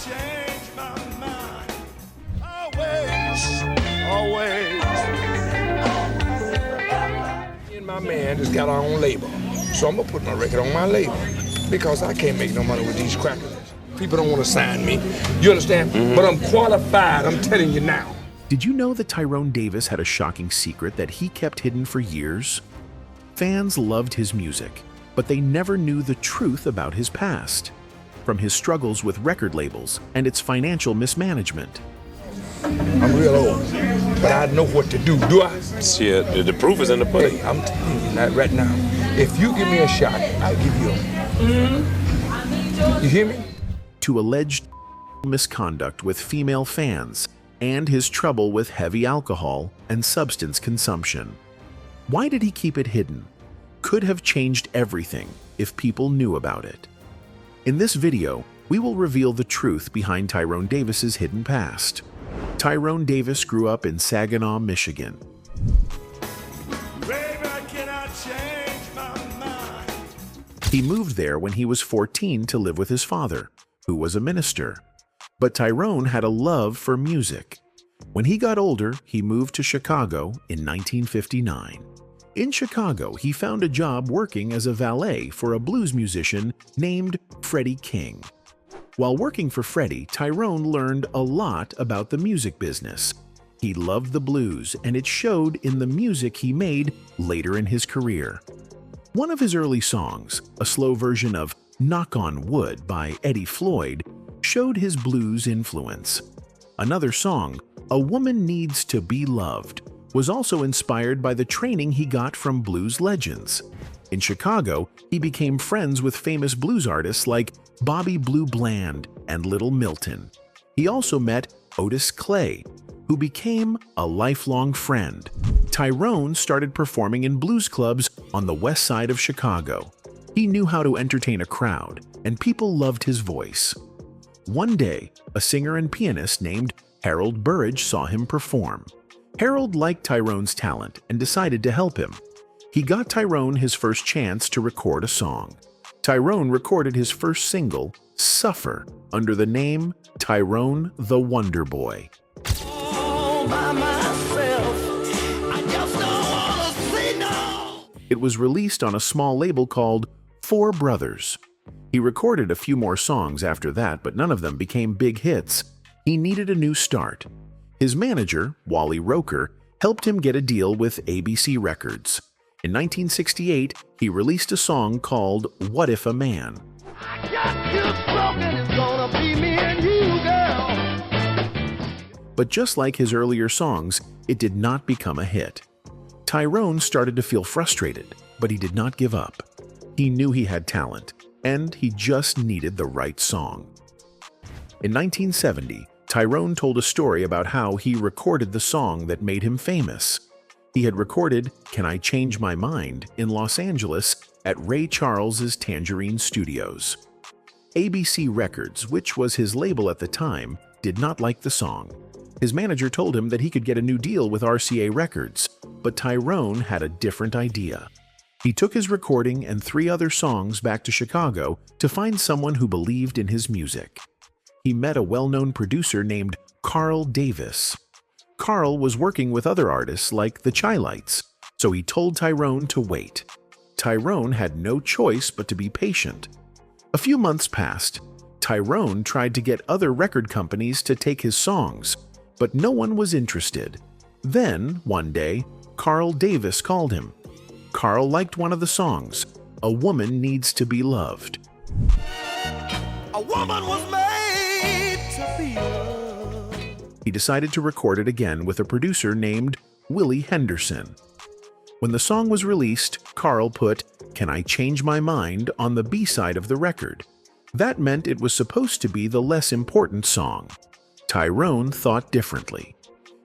change my mind. Always, always. Me and my man just got our own label. So I'm gonna put my record on my label because I can't make no money with these crackers. People don't want to sign me. You understand? But I'm qualified, I'm telling you now. Did you know that Tyrone Davis had a shocking secret that he kept hidden for years? Fans loved his music, but they never knew the truth about his past. From his struggles with record labels and its financial mismanagement. I'm real old, but I know what to do I? Shit, the proof is in the pudding. I'm telling you that right now. If you give me a shot, I'll give you a... You hear me? To alleged misconduct with female fans and his trouble with heavy alcohol and substance consumption. Why did he keep it hidden? Could have changed everything if people knew about it. In this video, we will reveal the truth behind Tyrone Davis's hidden past. Tyrone Davis grew up in Saginaw, Michigan. He moved there when he was 14 to live with his father, who was a minister. But Tyrone had a love for music. When he got older, he moved to Chicago in 1959. In Chicago, he found a job working as a valet for a blues musician named Freddie King. While working for Freddie, Tyrone learned a lot about the music business. He loved the blues, and it showed in the music he made later in his career. One of his early songs, a slow version of Knock on Wood by Eddie Floyd, showed his blues influence. Another song, A Woman Needs to Be Loved, was also inspired by the training he got from blues legends. In Chicago, he became friends with famous blues artists like Bobby Blue Bland and Little Milton. He also met Otis Clay, who became a lifelong friend. Tyrone started performing in blues clubs on the west side of Chicago. He knew how to entertain a crowd, and people loved his voice. One day, a singer and pianist named Harold Burridge saw him perform. Harold liked Tyrone's talent and decided to help him. He got Tyrone his first chance to record a song. Tyrone recorded his first single, Suffer, under the name Tyrone the Wonder Boy. All by myself, I just don't wanna say no. It was released on a small label called Four Brothers. He recorded a few more songs after that, but none of them became big hits. He needed a new start. His manager, Wally Roker, helped him get a deal with ABC Records. In 1968, he released a song called What If a Man. I got you broken, it's gonna be me and you, girl. But just like his earlier songs, it did not become a hit. Tyrone started to feel frustrated, but he did not give up. He knew he had talent, and he just needed the right song. In 1970, Tyrone told a story about how he recorded the song that made him famous. He had recorded Can I Change My Mind in Los Angeles at Ray Charles's Tangerine Studios. ABC Records, which was his label at the time, did not like the song. His manager told him that he could get a new deal with RCA Records, but Tyrone had a different idea. He took his recording and 3 other songs back to Chicago to find someone who believed in his music. He met a well-known producer named Carl Davis. Carl was working with other artists like the Chi-Lites, so he told Tyrone to wait. Tyrone had no choice but to be patient. A few months passed. Tyrone tried to get other record companies to take his songs, but no one was interested. Then, one day, Carl Davis called him. Carl liked one of the songs, A Woman Needs to Be Loved. A woman was made to be loved. He decided to record it again with a producer named Willie Henderson. When the song was released, Carl put Can I Change My Mind on the B-side of the record. That meant it was supposed to be the less important song. Tyrone thought differently.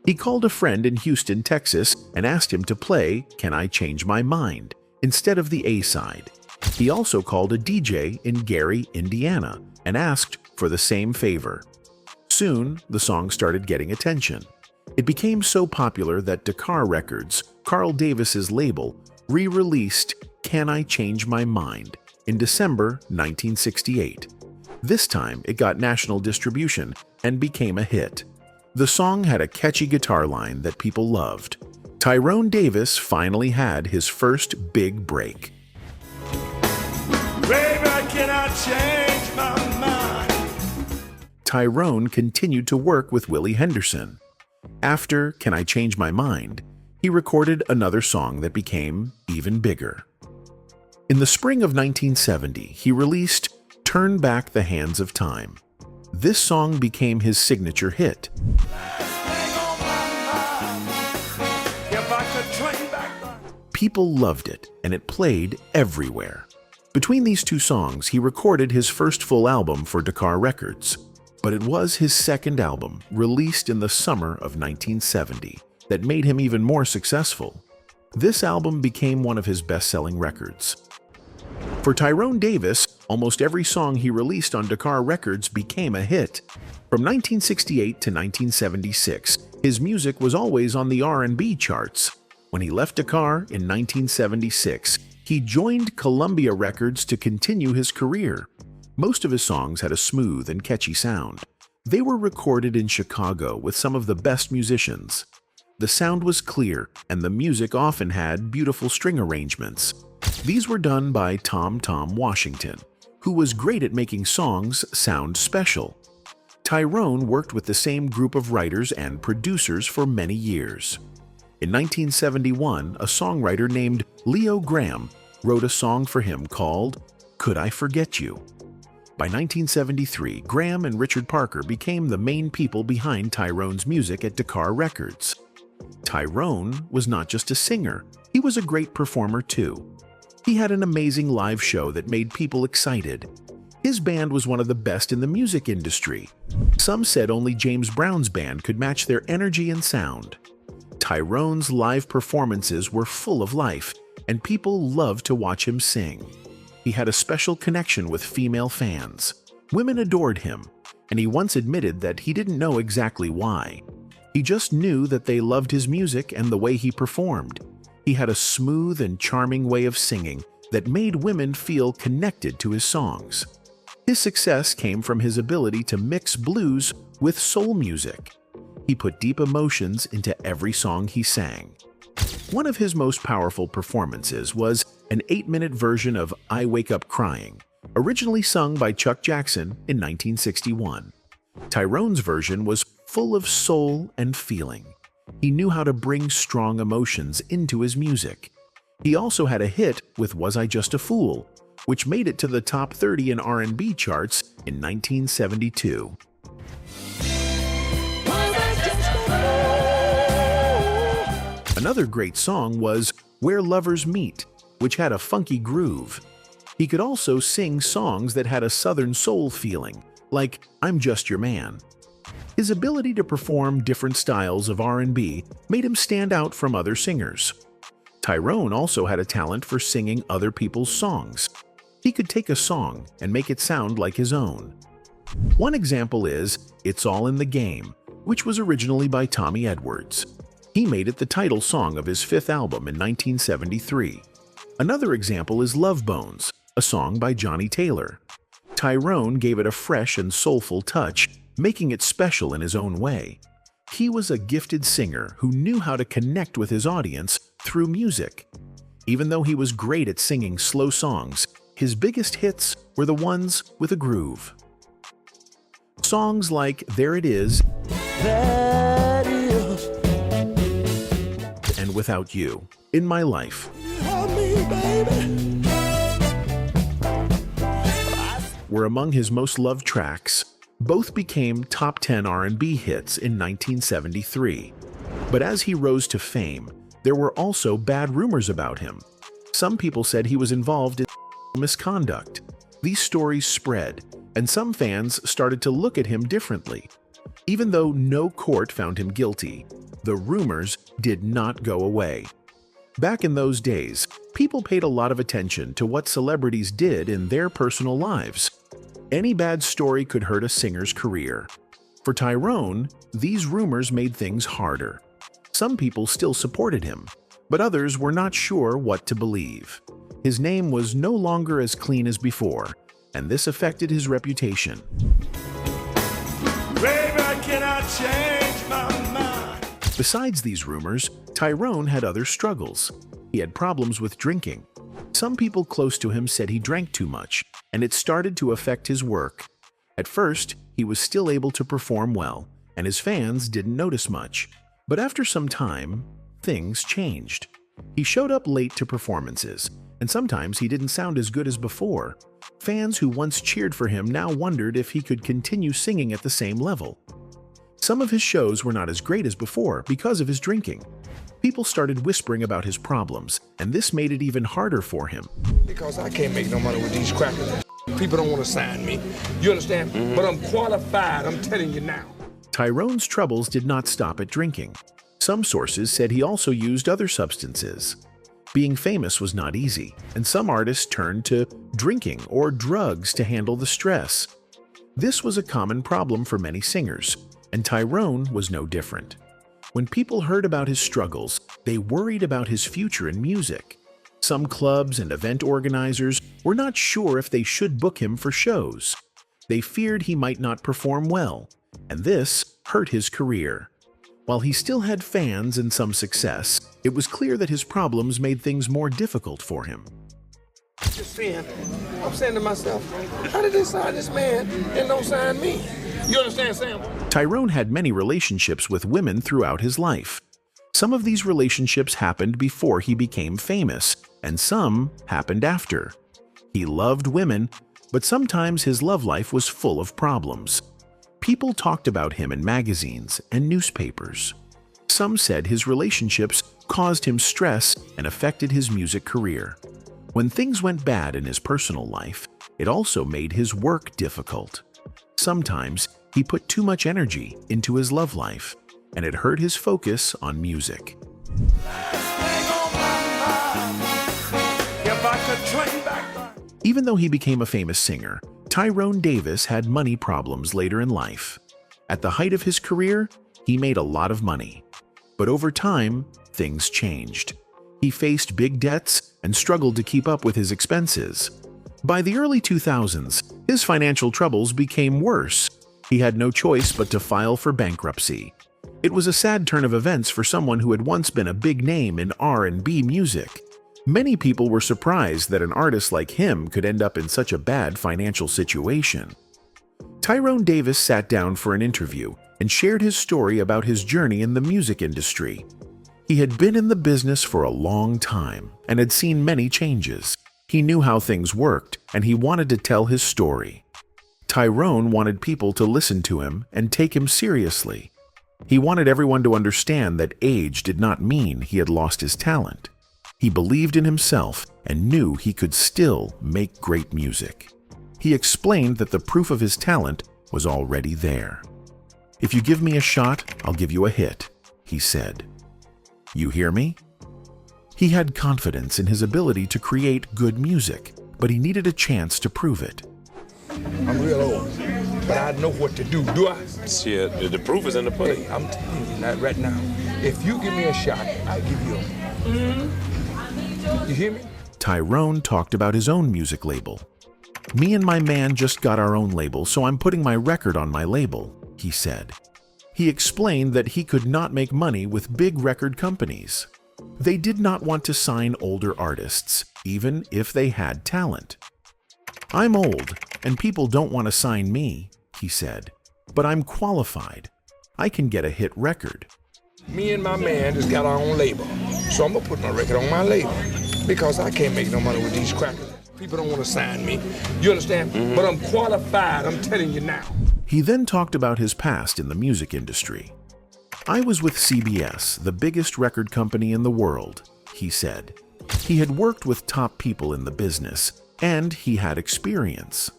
He called a friend in Houston, Texas, and asked him to play Can I Change My Mind instead of the A-side. He also called a DJ in Gary, Indiana, and asked for the same favor. Soon, the song started getting attention. It became so popular that Decca Records, Carl Davis's label, re-released Can I Change My Mind in December 1968. This time, it got national distribution and became a hit. The song had a catchy guitar line that people loved. Tyrone Davis finally had his first big break. Baby, I cannot change my mind. Tyrone continued to work with Willie Henderson. After Can I Change My Mind, he recorded another song that became even bigger. In the spring of 1970, he released Turn Back the Hands of Time. This song became his signature hit. People loved it, and it played everywhere. Between these two songs, he recorded his first full album for Decca Records. But it was his second album, released in the summer of 1970, that made him even more successful. This album became one of his best-selling records. For Tyrone Davis, almost every song he released on Decca Records became a hit. From 1968 to 1976, his music was always on the R&B charts. When he left Decca in 1976, he joined Columbia Records to continue his career. Most of his songs had a smooth and catchy sound. They were recorded in Chicago with some of the best musicians. The sound was clear, and the music often had beautiful string arrangements. These were done by Tom Washington, who was great at making songs sound special. Tyrone worked with the same group of writers and producers for many years. In 1971, a songwriter named Leo Graham wrote a song for him called Could I Forget You? By 1973, Graham and Richard Parker became the main people behind Tyrone's music at Decca Records. Tyrone was not just a singer, he was a great performer too. He had an amazing live show that made people excited. His band was one of the best in the music industry. Some said only James Brown's band could match their energy and sound. Tyrone's live performances were full of life, and people loved to watch him sing. He had a special connection with female fans. Women adored him, and he once admitted that he didn't know exactly why. He just knew that they loved his music and the way he performed. He had a smooth and charming way of singing that made women feel connected to his songs. His success came from his ability to mix blues with soul music. He put deep emotions into every song he sang. One of his most powerful performances was an 8-minute version of I Wake Up Crying, originally sung by Chuck Jackson in 1961. Tyrone's version was full of soul and feeling. He knew how to bring strong emotions into his music. He also had a hit with Was I Just a Fool, which made it to the top 30 in R&B charts in 1972. Another great song was Where Lovers Meet, which had a funky groove. He could also sing songs that had a southern soul feeling, like I'm Just Your Man. His ability to perform different styles of R&B made him stand out from other singers. Tyrone also had a talent for singing other people's songs. He could take a song and make it sound like his own. One example is It's All in the Game, which was originally by Tommy Edwards. He made it the title song of his fifth album in 1973. Another example is Love Bones, a song by Johnny Taylor. Tyrone gave it a fresh and soulful touch, making it special in his own way. He was a gifted singer who knew how to connect with his audience through music. Even though he was great at singing slow songs, his biggest hits were the ones with a groove. Songs like There It Is and Without You, In My Life were among his most loved tracks. Both became top 10 R&B hits in 1973. But as he rose to fame, there were also bad rumors about him. Some people said he was involved in misconduct. These stories spread, and some fans started to look at him differently. Even though no court found him guilty, the rumors did not go away. Back in those days, people paid a lot of attention to what celebrities did in their personal lives. Any bad story could hurt a singer's career. For Tyrone, these rumors made things harder. Some people still supported him, but others were not sure what to believe. His name was no longer as clean as before, and this affected his reputation. Baby, I cannot change my mind. Besides these rumors, Tyrone had other struggles. He had problems with drinking. Some people close to him said he drank too much, and it started to affect his work. At first, he was still able to perform well, and his fans didn't notice much. But after some time, things changed. He showed up late to performances, and sometimes he didn't sound as good as before. Fans who once cheered for him now wondered if he could continue singing at the same level. Some of his shows were not as great as before because of his drinking. People started whispering about his problems, and this made it even harder for him. Because I can't make no money with these crackers. People don't want to sign me. You understand? But I'm qualified, I'm telling you now. Tyrone's troubles did not stop at drinking. Some sources said he also used other substances. Being famous was not easy, and some artists turned to drinking or drugs to handle the stress. This was a common problem for many singers, and Tyrone was no different. When people heard about his struggles, they worried about his future in music. Some clubs and event organizers were not sure if they should book him for shows. They feared he might not perform well, and this hurt his career. While he still had fans and some success, it was clear that his problems made things more difficult for him. Just saying, I'm saying to myself, how did they sign this man and don't sign me? You understand, Sam? Tyrone had many relationships with women throughout his life. Some of these relationships happened before he became famous, and some happened after. He loved women, but sometimes his love life was full of problems. People talked about him in magazines and newspapers. Some said his relationships caused him stress and affected his music career. When things went bad in his personal life, it also made his work difficult. Sometimes he put too much energy into his love life, and it hurt his focus on music. Even though he became a famous singer, Tyrone Davis had money problems later in life. At the height of his career, he made a lot of money. But over time, things changed. He faced big debts and struggled to keep up with his expenses. By the early 2000s, his financial troubles became worse. He had no choice but to file for bankruptcy. It was a sad turn of events for someone who had once been a big name in R&B music. Many people were surprised that an artist like him could end up in such a bad financial situation. Tyrone Davis sat down for an interview and shared his story about his journey in the music industry. He had been in the business for a long time and had seen many changes. He knew how things worked, and he wanted to tell his story. Tyrone wanted people to listen to him and take him seriously. He wanted everyone to understand that age did not mean he had lost his talent. He believed in himself and knew he could still make great music. He explained that the proof of his talent was already there. "If you give me a shot, I'll give you a hit," he said. "You hear me?" He had confidence in his ability to create good music, but he needed a chance to prove it. I'm real old, but I know what to do I? Shit, the proof is in the pudding. Hey, I'm telling you that right now. If you give me a shot, I'll give you a... You hear me? Tyrone talked about his own music label. "Me and my man just got our own label, so I'm putting my record on my label," he said. He explained that he could not make money with big record companies. They did not want to sign older artists, even if they had talent. "I'm old, and people don't want to sign me," he said, "but I'm qualified. I can get a hit record." Me and my man just got our own label, so I'm gonna put my record on my label because I can't make no money with these crackers. People don't want to sign me. You understand? But I'm qualified, I'm telling you now. He then talked about his past in the music industry. "I was with CBS, the biggest record company in the world," he said. He had worked with top people in the business, and he had experience.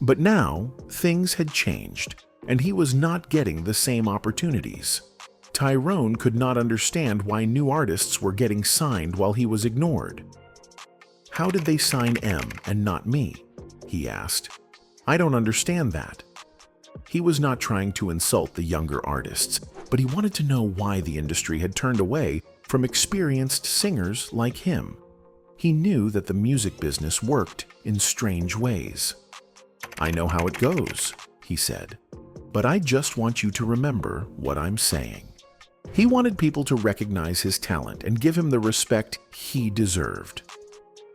But now, things had changed, and he was not getting the same opportunities. Tyrone could not understand why new artists were getting signed while he was ignored. "How did they sign M and not me?" he asked. "I don't understand that." He was not trying to insult the younger artists, but he wanted to know why the industry had turned away from experienced singers like him. He knew that the music business worked in strange ways. "I know how it goes," he said, "but I just want you to remember what I'm saying." He wanted people to recognize his talent and give him the respect he deserved.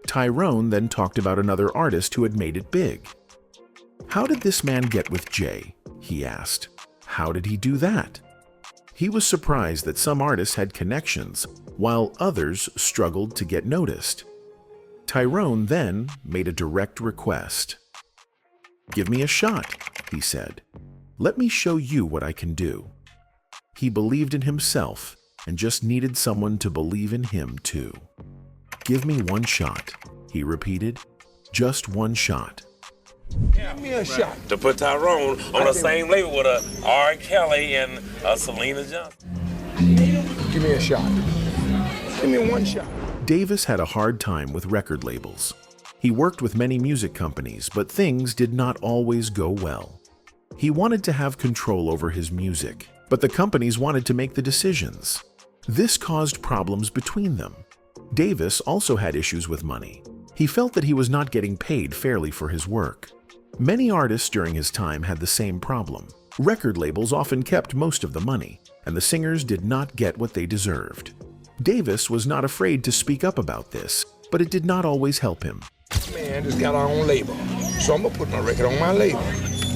Tyrone then talked about another artist who had made it big. "How did this man get with Jay?" he asked. "How did he do that?" He was surprised that some artists had connections, while others struggled to get noticed. Tyrone then made a direct request. "Give me a shot," he said. "Let me show you what I can do." He believed in himself and just needed someone to believe in him too. "Give me one shot," he repeated. "Just one shot." Give me a shot. To put Tyrone on the same label with R. Kelly and Selena Johnson. Give me a shot. Give me one shot. Davis had a hard time with record labels. He worked with many music companies, but things did not always go well. He wanted to have control over his music, but the companies wanted to make the decisions. This caused problems between them. Davis also had issues with money. He felt that he was not getting paid fairly for his work. Many artists during his time had the same problem. Record labels often kept most of the money, and the singers did not get what they deserved. Davis was not afraid to speak up about this, but it did not always help him. Man, just got our own label, so I'm gonna put my record on my label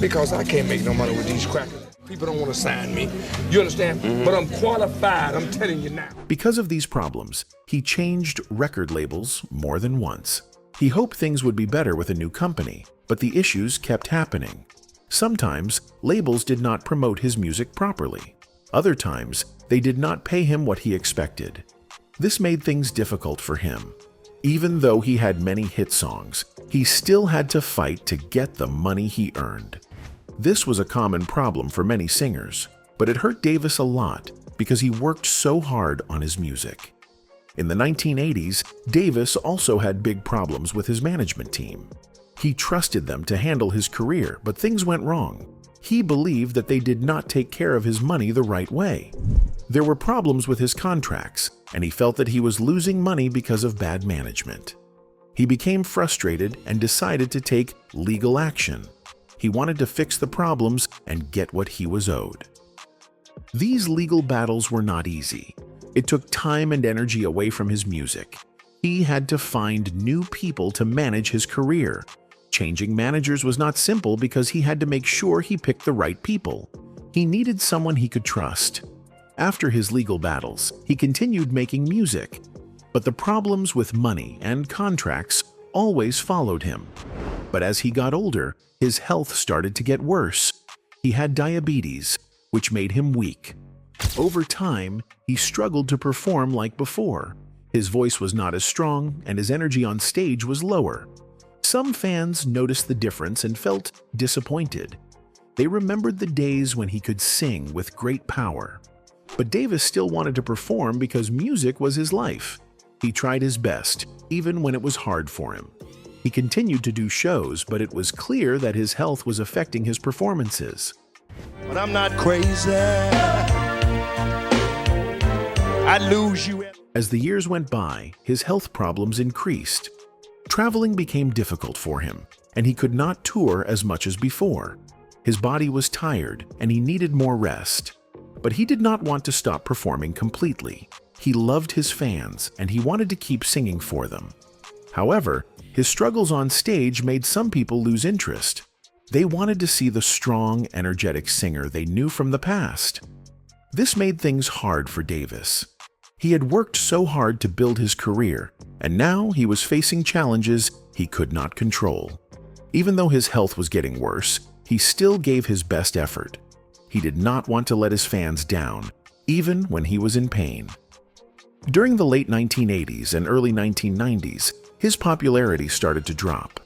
because I can't make no money with these crackers. People don't want to sign me. You understand? But I'm qualified, I'm telling you now. Because of these problems, he changed record labels more than once. He hoped things would be better with a new company, but the issues kept happening. Sometimes, labels did not promote his music properly. Other times, they did not pay him what he expected. This made things difficult for him. Even though he had many hit songs, he still had to fight to get the money he earned. This was a common problem for many singers, but it hurt Davis a lot because he worked so hard on his music. In the 1980s, Davis also had big problems with his management team. He trusted them to handle his career, but things went wrong. He believed that they did not take care of his money the right way. There were problems with his contracts, and he felt that he was losing money because of bad management. He became frustrated and decided to take legal action. He wanted to fix the problems and get what he was owed. These legal battles were not easy. It took time and energy away from his music. He had to find new people to manage his career. Changing managers was not simple because he had to make sure he picked the right people. He needed someone he could trust. After his legal battles, he continued making music, but the problems with money and contracts always followed him. But as he got older, his health started to get worse. He had diabetes, which made him weak. Over time, he struggled to perform like before. His voice was not as strong, and his energy on stage was lower. Some fans noticed the difference and felt disappointed. They remembered the days when he could sing with great power. But Davis still wanted to perform because music was his life. He tried his best, even when it was hard for him. He continued to do shows, but it was clear that his health was affecting his performances. But I'm not crazy. I'd lose you. As the years went by, his health problems increased. Traveling became difficult for him, and he could not tour as much as before. His body was tired, and he needed more rest. But he did not want to stop performing completely. He loved his fans, and he wanted to keep singing for them. However, his struggles on stage made some people lose interest. They wanted to see the strong, energetic singer they knew from the past. This made things hard for Davis. He had worked so hard to build his career, and now he was facing challenges he could not control. Even though his health was getting worse, he still gave his best effort. He did not want to let his fans down, even when he was in pain. During the late 1980s and early 1990s, his popularity started to drop.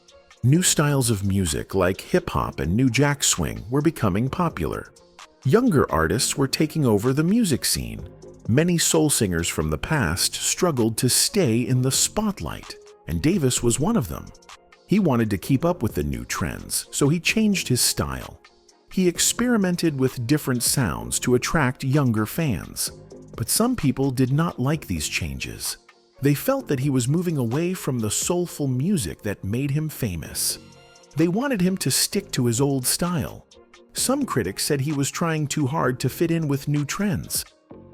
New styles of music like hip-hop and new jack swing were becoming popular. Younger artists were taking over the music scene. Many soul singers from the past struggled to stay in the spotlight, and Davis was one of them. He wanted to keep up with the new trends, so he changed his style. He experimented with different sounds to attract younger fans, but some people did not like these changes. They felt that he was moving away from the soulful music that made him famous. They wanted him to stick to his old style. Some critics said he was trying too hard to fit in with new trends.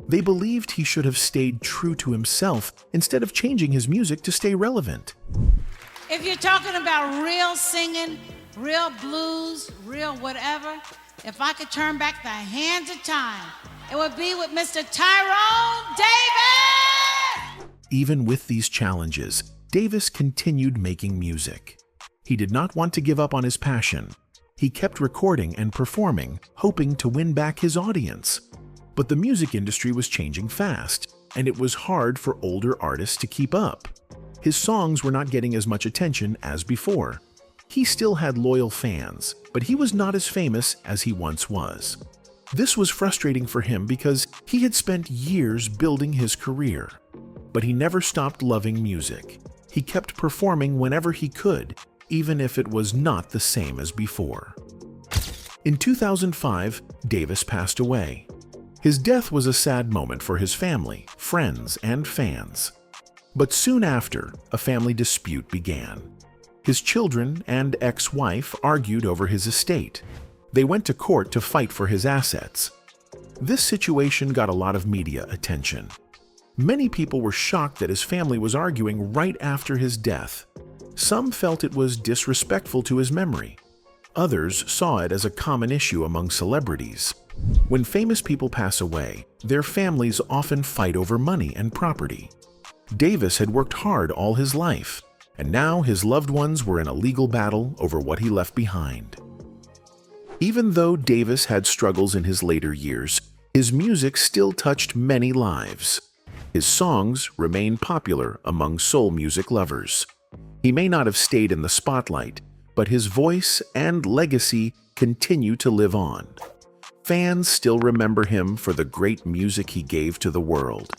They believed he should have stayed true to himself instead of changing his music to stay relevant. If you're talking about real singing, real blues, real whatever, if I could turn back the hands of time, it would be with Mr. Tyrone Davis! Even with these challenges, Davis continued making music. He did not want to give up on his passion. He kept recording and performing, hoping to win back his audience. But the music industry was changing fast, and it was hard for older artists to keep up. His songs were not getting as much attention as before. He still had loyal fans, but he was not as famous as he once was. This was frustrating for him because he had spent years building his career. But he never stopped loving music. He kept performing whenever he could, even if it was not the same as before. In 2005, Davis passed away. His death was a sad moment for his family, friends, and fans. But soon after, a family dispute began. His children and ex-wife argued over his estate. They went to court to fight for his assets. This situation got a lot of media attention. Many people were shocked that his family was arguing right after his death. Some felt it was disrespectful to his memory. Others saw it as a common issue among celebrities. When famous people pass away, their families often fight over money and property. Davis had worked hard all his life, and now his loved ones were in a legal battle over what he left behind. Even though Davis had struggles in his later years, his music still touched many lives. His songs remain popular among soul music lovers. He may not have stayed in the spotlight, but his voice and legacy continue to live on. Fans still remember him for the great music he gave to the world.